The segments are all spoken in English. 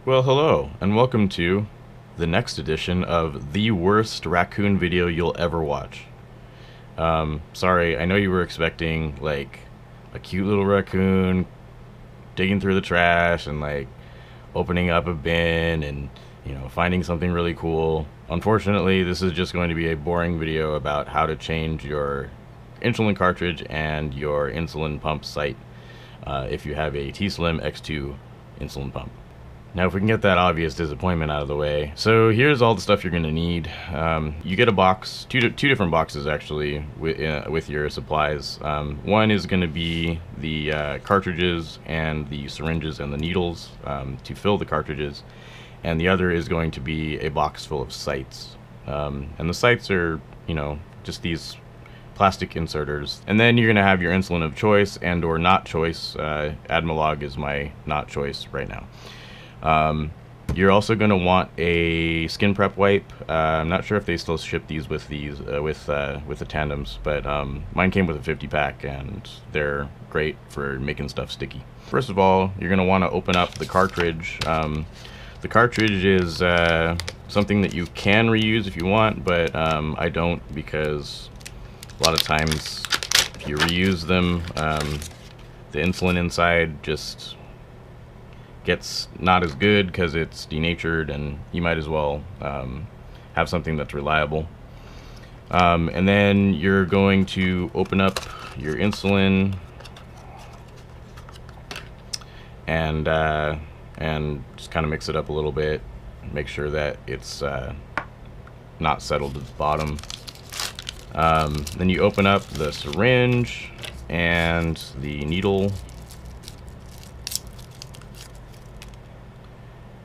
Well, hello, and welcome to the next edition of the worst Raccoon video you'll ever watch. Sorry, I know you were expecting, like, a cute little raccoon digging through the trash and, like, opening up a bin and, finding something really cool. Unfortunately, this is just going to be a boring video about how to change your insulin cartridge and your insulin pump site if you have a T-Slim X2 insulin pump. Now, if we can get that obvious disappointment out of the way, so here's all the stuff you're going to need. You get a box, two different boxes actually, with your supplies. One is going to be the cartridges and the syringes and the needles to fill the cartridges, and the other is going to be a box full of sites. And the sites are, just these plastic inserters. And then you're going to have your insulin of choice and or not choice. Admalog is my not choice right now. You're also going to want a skin prep wipe. I'm not sure if they still ship these with the tandems, but mine came with a 50 pack and they're great for making stuff sticky. First of all, you're going to want to open up the cartridge. The cartridge is something that you can reuse if you want, but I don't, because a lot of times if you reuse them, the insulin inside just gets not as good because it's denatured, and you might as well have something that's reliable. And then you're going to open up your insulin and just kind of mix it up a little bit, make sure that it's not settled to the bottom. Then you open up the syringe and the needle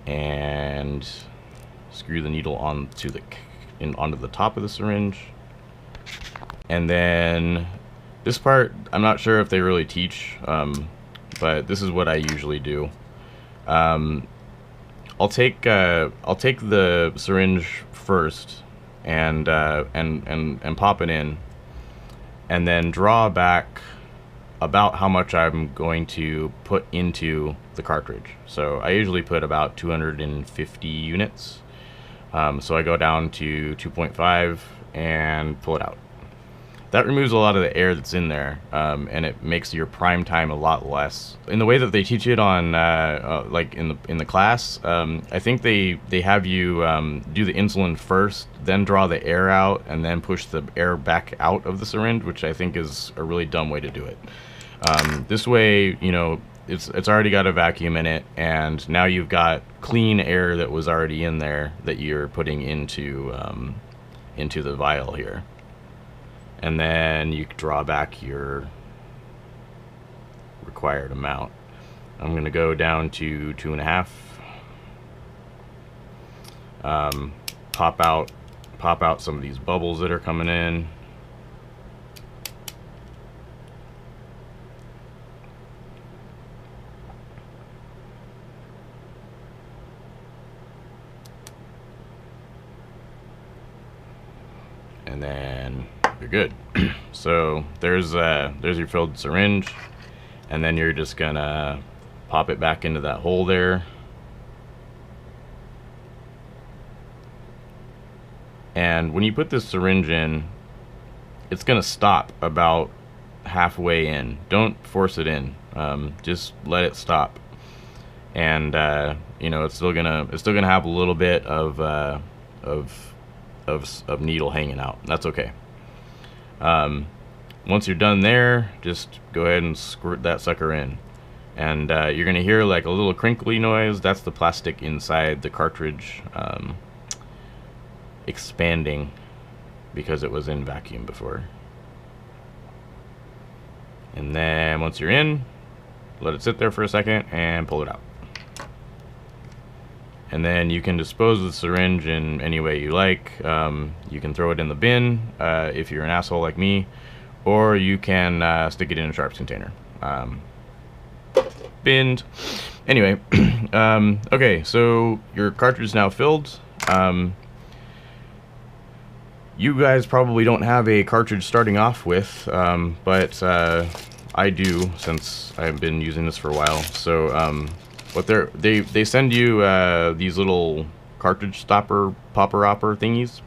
and screw the needle onto the top of the syringe. And then this part, I'm not sure if they really teach, but this is what I usually do. I'll take the syringe first and pop it in, and then draw back about how much I'm going to put into the cartridge. So I usually put about 250 units. So I go down to 2.5 and pull it out. That removes a lot of the air that's in there, and it makes your prime time a lot less. In the way that they teach it on, like in the class, I think they have you do the insulin first, then draw the air out, and then push the air back out of the syringe, which I think is a really dumb way to do it. This way, it's already got a vacuum in it, and now you've got clean air that was already in there that you're putting into the vial here. And then you draw back your required amount. I'm going to go down to 2.5. Pop out some of these bubbles that are coming in. And then you're good. So there's your filled syringe, and then you're just gonna pop it back into that hole there, and when you put this syringe in, it's gonna stop about halfway in. Don't force it in, just let it stop, and it's still gonna have a little bit of needle hanging out. That's okay. Once you're done there, just go ahead and squirt that sucker in, and you're gonna hear like a little crinkly noise. That's the plastic inside the cartridge expanding because it was in vacuum before. And then once you're in, let it sit there for a second and pull it out. And then you can dispose of the syringe in any way you like. You can throw it in the bin if you're an asshole like me, or you can stick it in a sharps container. Binned. Anyway, okay, so your cartridge is now filled. You guys probably don't have a cartridge starting off with, but I do, since I've been using this for a while. So what they send you these little cartridge stopper popper opper thingies,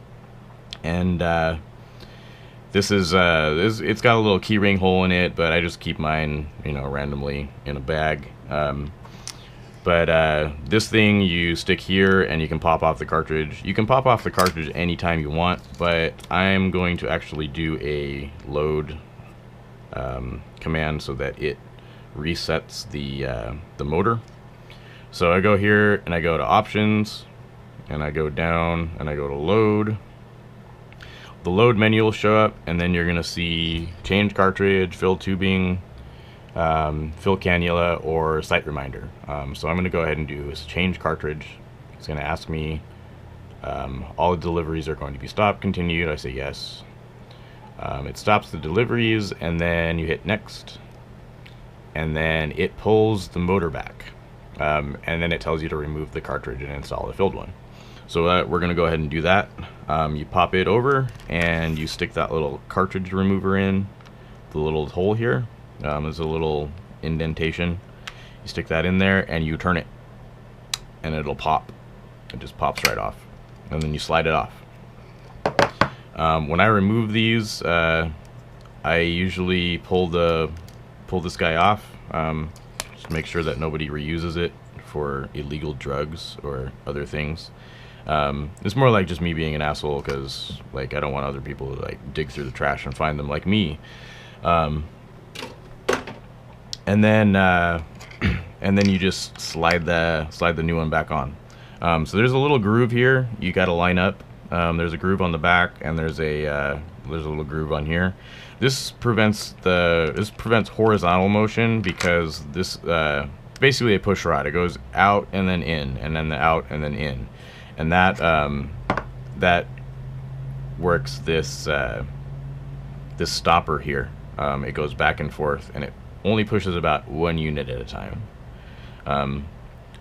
and this is it's got a little key ring hole in it, but I just keep mine, you know, randomly in a bag. But this thing you stick here and you can pop off the cartridge. You can pop off the cartridge anytime you want, but I'm going to actually do a load command so that it resets the motor. So I go here and I go to options and I go down and I go to load. The load menu will show up, and then you're gonna see change cartridge, fill tubing, fill cannula, or site reminder. So I'm going to go ahead and do is change cartridge. It's going to ask me all the deliveries are going to be stopped, continued. I say yes. It stops the deliveries, and then you hit next, and then it pulls the motor back, and then it tells you to remove the cartridge and install the filled one. So we're going to go ahead and do that. You pop it over and you stick that little cartridge remover in the little hole here. There's a little indentation. You stick that in there and you turn it, and it'll pop. It just pops right off, and then you slide it off. When I remove these, I usually pull this guy off, just make sure that nobody reuses it for illegal drugs or other things. It's more like just me being an asshole, because like I don't want other people to like dig through the trash and find them like me. And then you just slide the new one back on. So there's a little groove here. You got to line up. There's a groove on the back, and there's a little groove on here. This prevents horizontal motion, because this basically a push rod. It goes out and then in, and then out and then in, and that works this this stopper here. It goes back and forth, and it only pushes about 1 unit at a time.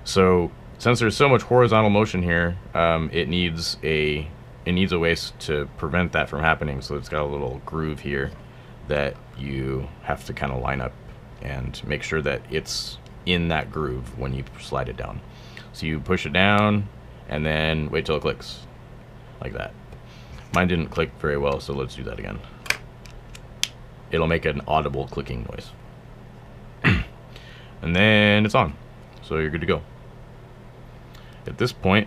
So since there's so much horizontal motion here, it needs a way to prevent that from happening. So it's got a little groove here that you have to kind of line up and make sure that it's in that groove when you slide it down. So you push it down and then wait till it clicks like that. Mine didn't click very well, so let's do that again. It'll make an audible clicking noise. And then it's on, so you're good to go. At this point,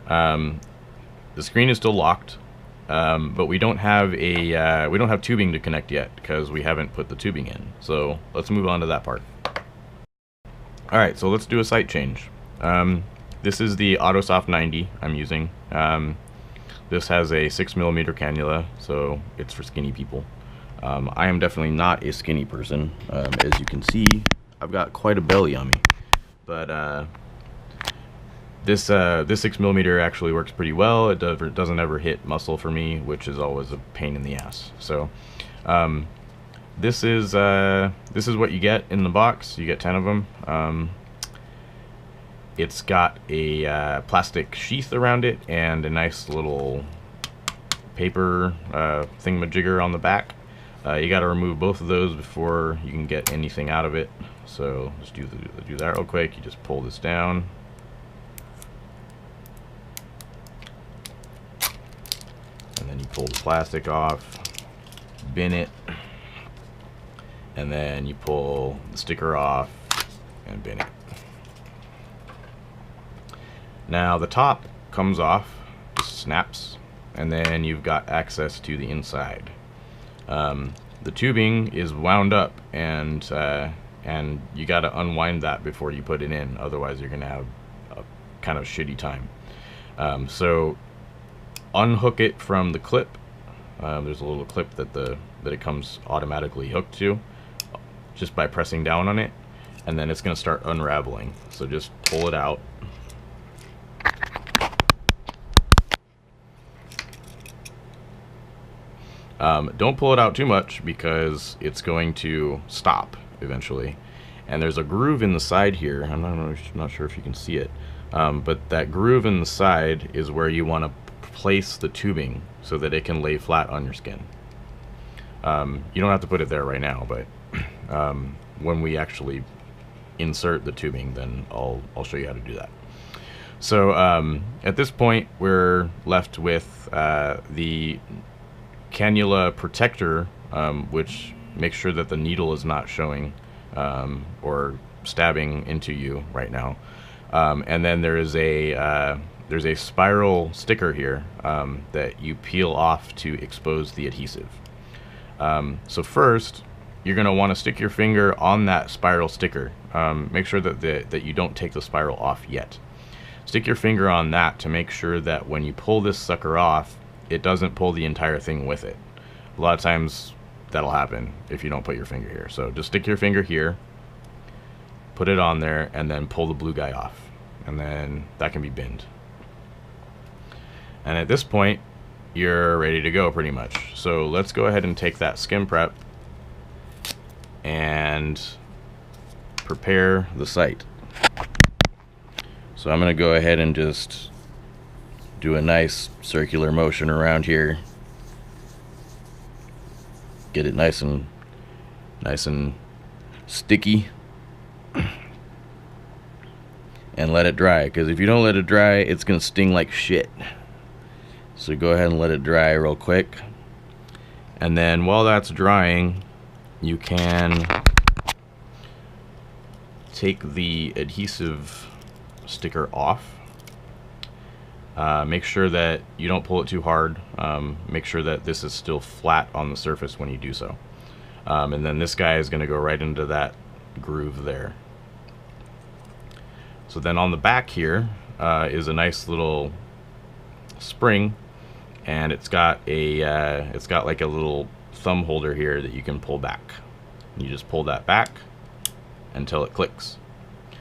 the screen is still locked, but we don't have tubing to connect yet because we haven't put the tubing in. So let's move on to that part. All right, so let's do a site change. This is the AutoSoft 90 I'm using. This has a 6mm cannula, so it's for skinny people. I am definitely not a skinny person. As you can see, I've got quite a belly on me. But this 6mm actually works pretty well. It doesn't ever hit muscle for me, which is always a pain in the ass. So this is what you get in the box. You get 10 of them. It's got a plastic sheath around it and a nice little paper thingamajigger on the back. You got to remove both of those before you can get anything out of it. So let's do that real quick. You just pull this down, and then you pull the plastic off, bin it, and then you pull the sticker off and bin it. Now the top comes off, just snaps, and then you've got access to the inside. The tubing is wound up, and you got to unwind that before you put it in. Otherwise, you're gonna have a kind of shitty time. So unhook it from the clip. There's a little clip that it comes automatically hooked to, just by pressing down on it, and then it's gonna start unraveling. So just pull it out. Don't pull it out too much, because it's going to stop eventually. And there's a groove in the side here. I'm not sure if you can see it, but that groove in the side is where you want to place the tubing so that it can lay flat on your skin. You don't have to put it there right now, but when we actually insert the tubing, then I'll show you how to do that. So at this point, we're left with the cannula protector, which makes sure that the needle is not showing or stabbing into you right now. And then there's a spiral sticker here that you peel off to expose the adhesive. So first, you're going to want to stick your finger on that spiral sticker. Make sure that you don't take the spiral off yet. Stick your finger on that to make sure that when you pull this sucker off, it doesn't pull the entire thing with it. A lot of times that'll happen if you don't put your finger here. So just stick your finger here, put it on there, and then pull the blue guy off. And then that can be binned. And at this point, you're ready to go pretty much. So let's go ahead and take that skim prep and prepare the site. So I'm going to go ahead and just do a nice circular motion around here. Get it nice and sticky. And let it dry, because if you don't let it dry, it's going to sting like shit. So go ahead and let it dry real quick. And then while that's drying, you can take the adhesive sticker off. Make sure that you don't pull it too hard. Make sure that this is still flat on the surface when you do so. And then this guy is going to go right into that groove there. So then on the back here is a nice little spring, and it's got like a little thumb holder here that you can pull back. And you just pull that back until it clicks.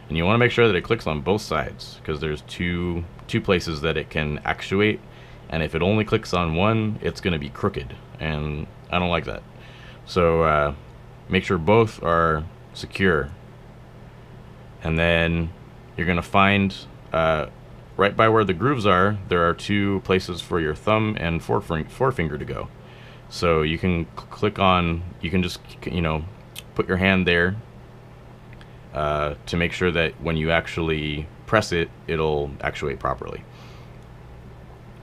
And you want to make sure that it clicks on both sides, because there's two places that it can actuate, and if it only clicks on one, it's going to be crooked, and I don't like that. So make sure both are secure. And then you're going to find right by where the grooves are, there are two places for your thumb and forefinger to go. So you can click on, you can just, you know, put your hand there to make sure that when you actually press it, it'll actuate properly.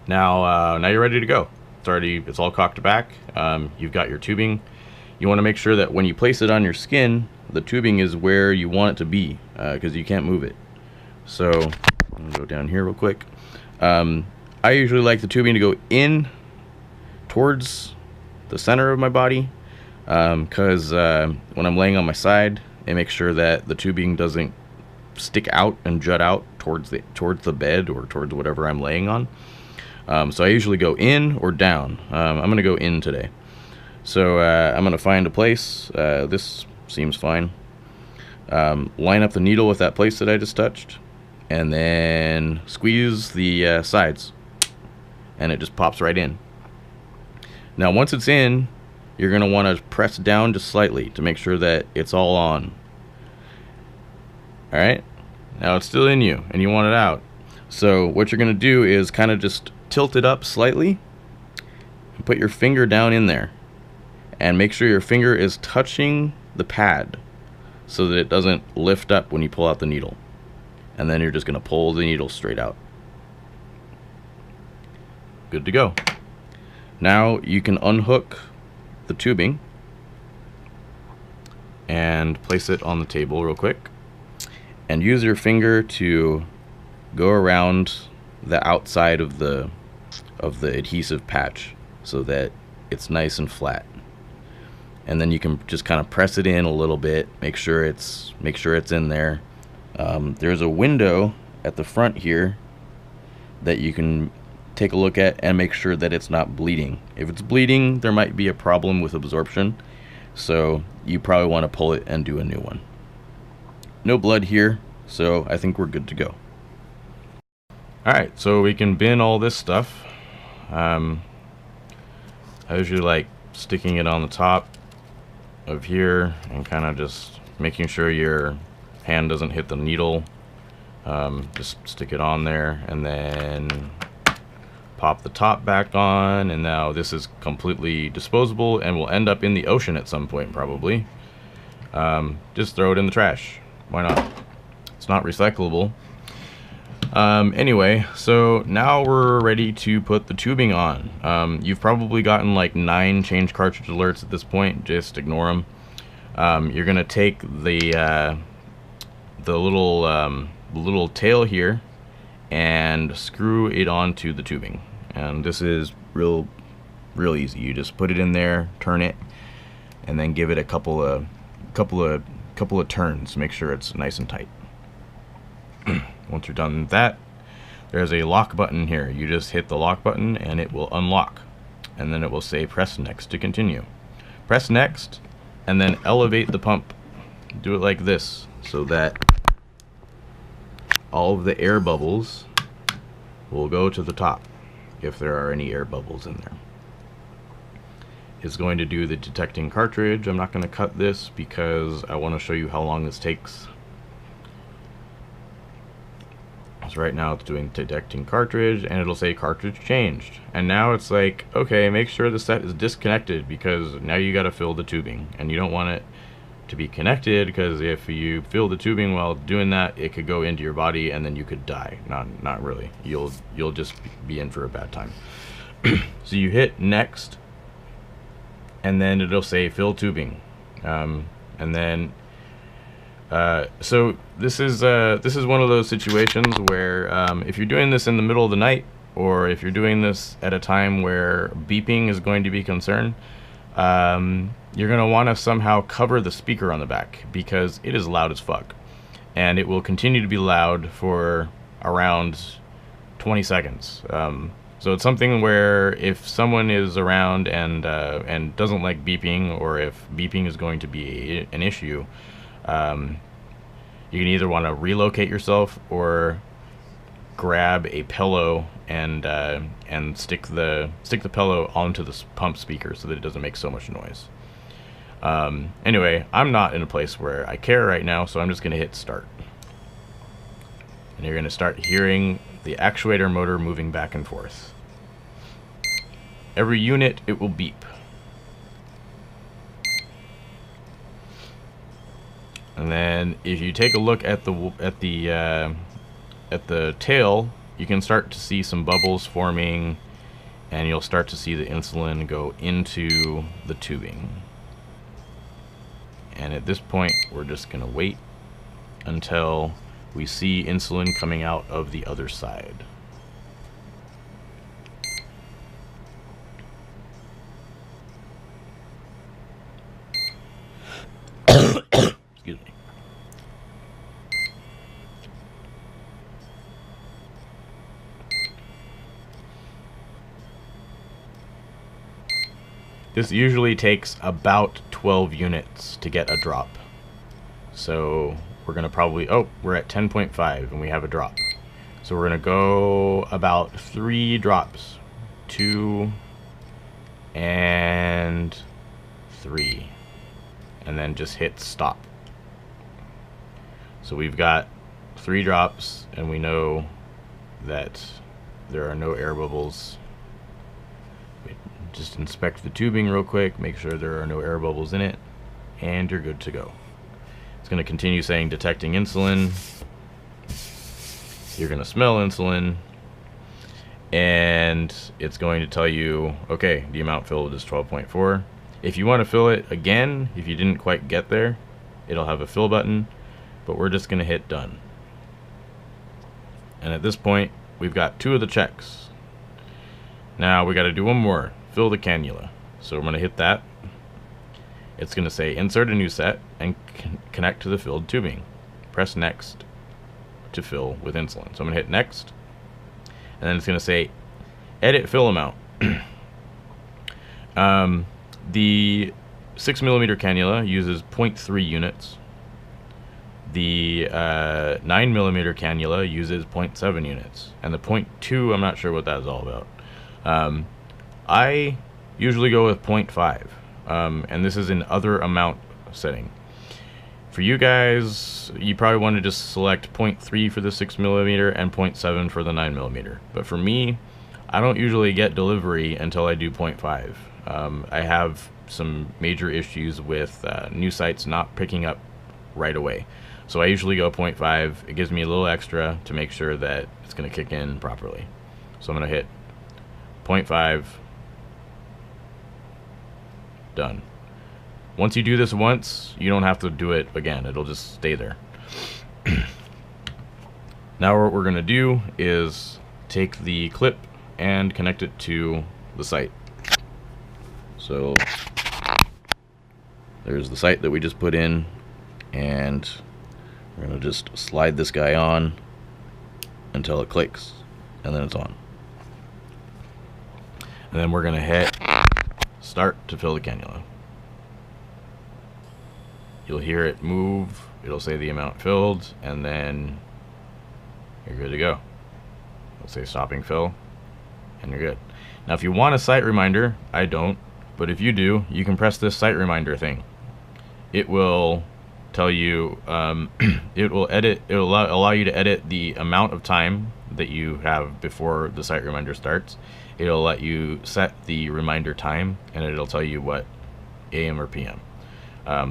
Now you're ready to go. It's all cocked back. You've got your tubing. You want to make sure that when you place it on your skin, the tubing is where you want it to be, because you can't move it. So I'm gonna go down here real quick. I usually like the tubing to go in towards the center of my body, because when I'm laying on my side, it makes sure that the tubing doesn't stick out and jut out towards the bed or towards whatever I'm laying on. So I usually go in or down. I'm gonna go in today. So I'm gonna find a place. This seems fine. Line up the needle with that place that I just touched, and then squeeze the sides, and it just pops right in. Now once it's in, you're going to want to press down just slightly to make sure that it's all on. Alright, now it's still in you and you want it out. So what you're going to do is kind of just tilt it up slightly and put your finger down in there, and make sure your finger is touching the pad so that it doesn't lift up when you pull out the needle. And then you're just going to pull the needle straight out. Good to go. Now you can unhook the tubing and place it on the table real quick, and use your finger to go around the outside of the adhesive patch so that it's nice and flat. And then you can just kind of press it in a little bit, make sure it's in there. There's a window at the front here that you can take a look at and make sure that it's not bleeding. If it's bleeding, there might be a problem with absorption, so you probably want to pull it and do a new one. No blood here, so I think we're good to go. Alright, so we can bin all this stuff. I usually like sticking it on the top of here and kind of just making sure your hand doesn't hit the needle. Just stick it on there and then pop the top back on, and now this is completely disposable and will end up in the ocean at some point probably. Just throw it in the trash. Why not? It's not recyclable. Anyway, so now we're ready to put the tubing on. You've probably gotten like 9 change cartridge alerts at this point. Just ignore them. You're gonna take the little tail here and screw it onto the tubing. And this is real easy. You just put it in there, turn it, and then give it a couple of turns. Make sure it's nice and tight. Once you're done with that, there's a lock button here. You just hit the lock button and it will unlock, and then it will say press next to continue. Press next and then elevate the pump. Do it like this so that all of the air bubbles will go to the top, if there are any air bubbles in there. It's going to do the detecting cartridge. I'm not going to cut this because I want to show you how long this takes. So right now it's doing detecting cartridge, and it'll say cartridge changed. And now it's like, okay, make sure the set is disconnected, because now you got to fill the tubing, and you don't want it to be connected, because if you fill the tubing while doing that, it could go into your body and then you could die. Not really. You'll just be in for a bad time. So you hit next, and then it'll say fill tubing, and then so this is one of those situations where if you're doing this in the middle of the night, or if you're doing this at a time where beeping is going to be concerned, you're going to want to somehow cover the speaker on the back, because it is loud as fuck, and it will continue to be loud for around 20 seconds. So it's something where if someone is around and doesn't like beeping, or if beeping is going to be an issue, you can either want to relocate yourself or grab a pillow and stick the pillow onto the pump speaker so that it doesn't make so much noise. Anyway, I'm not in a place where I care right now, so I'm just going to hit start. And you're going to start hearing the actuator motor moving back and forth. Every unit, it will beep. And then if you take a look at the tail, you can start to see some bubbles forming, and you'll start to see the insulin go into the tubing. And at this point, we're just going to wait until we see insulin coming out of the other side. Excuse me. This usually takes about 12 units to get a drop. So we're going to probably, oh, we're at 10.5 and we have a drop. So we're going to go about 3 drops. 2 and 3. And then just hit stop. So we've got 3 drops, and we know that there are no air bubbles. Just inspect the tubing real quick, make sure there are no air bubbles in it, and you're good to go. It's going to continue saying detecting insulin. You're going to smell insulin, and it's going to tell you, okay, the amount filled is 12.4. If you want to fill it again, if you didn't quite get there, it'll have a fill button, but we're just going to hit done. And at this point, we've got 2 of the checks. Now we got to do one more. Fill the cannula. So we're going to hit that. It's going to say insert a new set and connect to the filled tubing. Press next to fill with insulin. So I'm going to hit next, and then it's going to say edit fill amount. The 6mm cannula uses 0.3 units. The 9mm cannula uses 0.7 units, and the 0.2, I'm not sure what that is all about. I usually go with 0.5, and this is an other amount setting. For you guys, you probably want to just select 0.3 for the 6mm and 0.7 for the 9mm. But for me, I don't usually get delivery until I do 0.5. I have some major issues with new sites not picking up right away. So I usually go 0.5. It gives me a little extra to make sure that it's going to kick in properly. So I'm going to hit 0.5. Done. Once you do this once, you don't have to do it again. It'll just stay there. Now what we're going to do is take the clip and connect it to the sight. So there's the sight that we just put in, and we're going to just slide this guy on until it clicks, and then it's on. And then we're going to hit start to fill the cannula. You'll hear it move. It'll say the amount filled, and then you're good to go. It'll say stopping fill, and you're good. Now if you want a sight reminder, I don't, but if you do, you can press this sight reminder thing. It will tell you, it will allow you to edit the amount of time that you have before the sight reminder starts. It'll let you set the reminder time, and it'll tell you what AM or PM.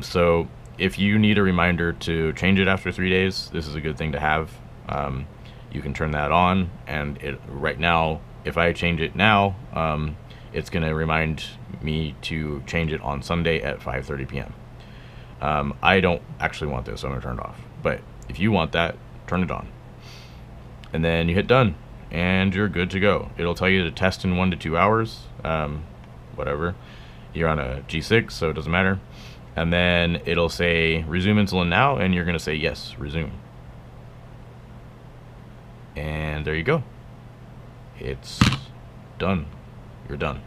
So if you need a reminder to change it after 3 days, this is a good thing to have. You can turn that on, and right now, if I change it now, it's going to remind me to change it on Sunday at 5:30 p.m. I don't actually want this, so I'm going to turn it off. But if you want that, turn it on. And then you hit done, and you're good to go. It'll tell you to test in 1 to 2 hours, whatever. You're on a G6, so it doesn't matter. And then it'll say resume insulin now, and you're going to say yes, resume. And there you go. It's done. You're done.